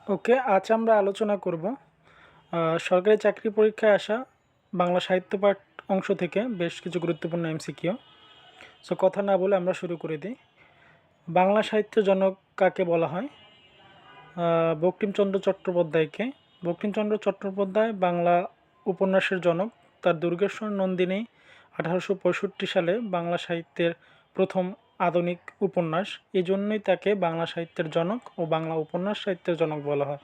ওকে, আজ আমরা আলোচনা করব সরকারি চাকরি পরীক্ষায় আসা বাংলা সাহিত্য পাঠ অংশ থেকে বেশ কিছু গুরুত্বপূর্ণ এমসিকিউ। সো কথা না বলে আমরা শুরু করে দিই। বাংলা সাহিত্যের জনক কাকে বলা হয়? বঙ্কিমচন্দ্র চট্টোপাধ্যায়কে। বঙ্কিমচন্দ্র চট্টোপাধ্যায় বাংলা উপন্যাসের জনক। তার দুর্গেশ্বর নন্দিনী 1865 সালে বাংলা সাহিত্যের প্রথম আধুনিক উপন্যাস। এই জন্যই তাকে বাংলা সাহিত্যের জনক ও বাংলা উপন্যাস সাহিত্যের জনক বলা হয়।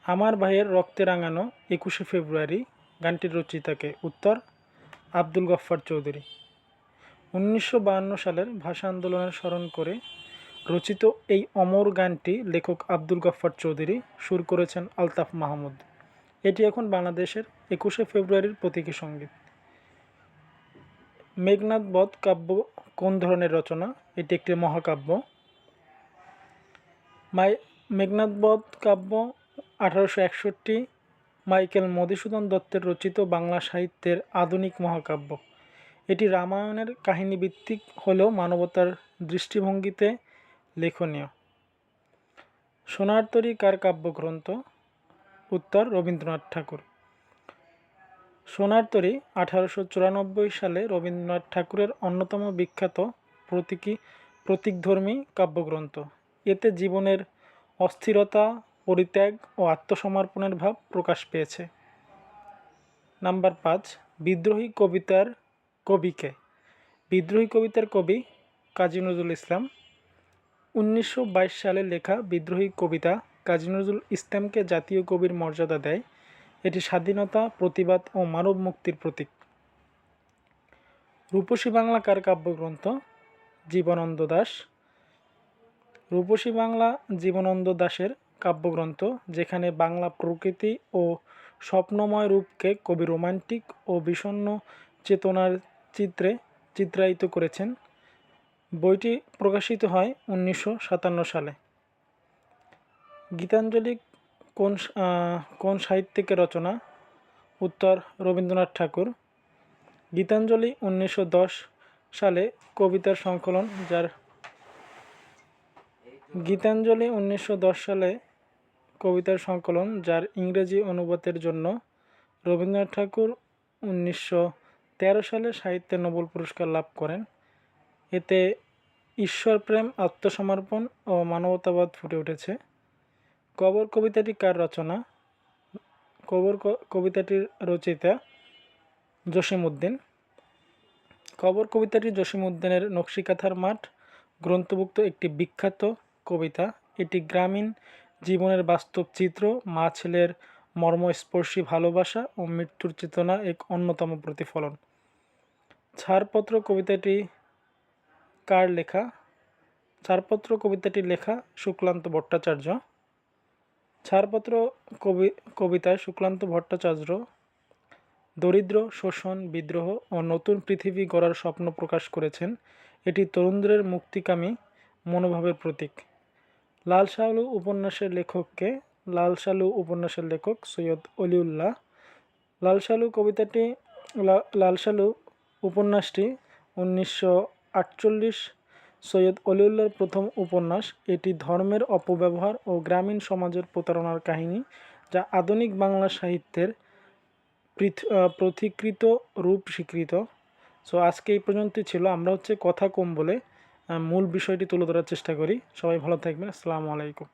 আমার ভাইয়ের রক্তে রাঙানো 21শে ফেব্রুয়ারি গানটির রচয়িতাকে? উত্তর, আব্দুল গফ্ফার চৌধুরী। 1952 সালের ভাষা আন্দোলনের স্মরণ করে রচিত এই অমর গানটি লেখক আব্দুল গফ্ফার চৌধুরী, সুর করেছেন আলতাফ মাহমুদ। এটি এখন বাংলাদেশের 21শে ফেব্রুয়ারির প্রতীকী সঙ্গীত। মেঘনাদ বধ কাব্য কোন ধরনের রচনা? এটি একটি মহাকাব্য। মেঘনাদ বধ কাব্য 1861 মাইকেল মধুসূদন দত্তের রচিত বাংলা সাহিত্যের আধুনিক মহাকাব্য। এটি রামায়ণের কাহিনীভিত্তিক হলেও মানবতার দৃষ্টিভঙ্গিতে লেখনীয়। সোনার তরী কার কাব্যগ্রন্থ? উত্তর, রবীন্দ্রনাথ ঠাকুর। সোনার তরী 1894 সালে রবীন্দ্রনাথ ঠাকুরের অন্যতম বিখ্যাত প্রতীকধর্মী কাব্যগ্রন্থ। এতে জীবনের অস্থিরতা, পরিত্যাগ ও আত্মসমর্পণের ভাব প্রকাশ পেয়েছে। নাম্বার 5, বিদ্রোহী কবিতার কবিকে? বিদ্রোহী কবিতার কবি কাজী নজরুল ইসলাম। 1922 সালে লেখা বিদ্রোহী কবিতা কাজী নজরুল ইসলামকে জাতীয় কবির মর্যাদা দেয়। এটি স্বাধীনতা, প্রতিবাদ ও মানব মুক্তির প্রতীক। রূপসী বাংলা কার কাব্যগ্রন্থ? জীবনানন্দ দাশ। রূপসী বাংলা জীবনানন্দ দাশের কাব্যগ্রন্থ, যেখানে বাংলা প্রকৃতি ও স্বপ্নময় রূপকে কবি রোমান্টিক ও বিষণ্ণ চেতনার চিত্রায়িত করেছেন। বইটি প্রকাশিত হয় 1957 সালে। গীতাঞ্জলি কোন সাহিত্যিকের রচনা? উত্তর, রবীন্দ্রনাথ ঠাকুর। গীতাঞ্জলি 1910 সালে কবিতার সংকলন, যার ইংরেজি অনুবাদের জন্য রবীন্দ্রনাথ ঠাকুর 1913 সালে সাহিত্যে নোবেল পুরস্কার লাভ করেন। এতে ঈশ্বরপ্রেম, আত্মসমর্পণ ও মানবতাবাদ ফুটে উঠেছে। কবর কবিতাটি কার রচনা? কবিতাটির রচয়িতা জসিমউদ্দিন। কবর কবিতাটি জসিমউদ্দিনের নকশিকাঁথার মাঠ গ্রন্থভুক্ত একটি বিখ্যাত কবিতা। এটি গ্রামীণ জীবনের বাস্তব চিত্র, মা ছেলের মর্মস্পর্শী ভালোবাসা ও মৃত্যুর চেতনা এক অন্যতম প্রতিফলন। ছাড়পত্র কবিতাটি কার লেখা? ছাড়পত্র কবিতাটি লেখা শুক্লান্ত ভট্টাচার্য। ছাড়পত্র কবিতায় শুক্লান্ত ভট্টাচার্য দরিদ্র, শোষণ, বিদ্রোহ ও নতুন পৃথিবী গড়ার স্বপ্ন প্রকাশ করেছেন। এটি তরুণদের মুক্তিকামী মনোভাবের প্রতীক। লাল সালু উপন্যাসের লেখককে? লাল সালু উপন্যাসের লেখক সৈয়দ অলিউল্লাহ। লাল সালু উপন্যাসটি 1948 সৈয়দ অলিউল্লাহর প্রথম উপন্যাস। এটি ধর্মের অপব্যবহার ও গ্রামীণ সমাজের প্রতারণার কাহিনী, যা আধুনিক বাংলা সাহিত্যের পথিকৃত রূপ স্বীকৃত। সো আজকে এই পর্যন্তই ছিল। আমরা কথা কম বলে মূল বিষয়টি তুলে ধরার চেষ্টা করি। সবাই ভালো থাকবেন। আসসালামু আলাইকুম।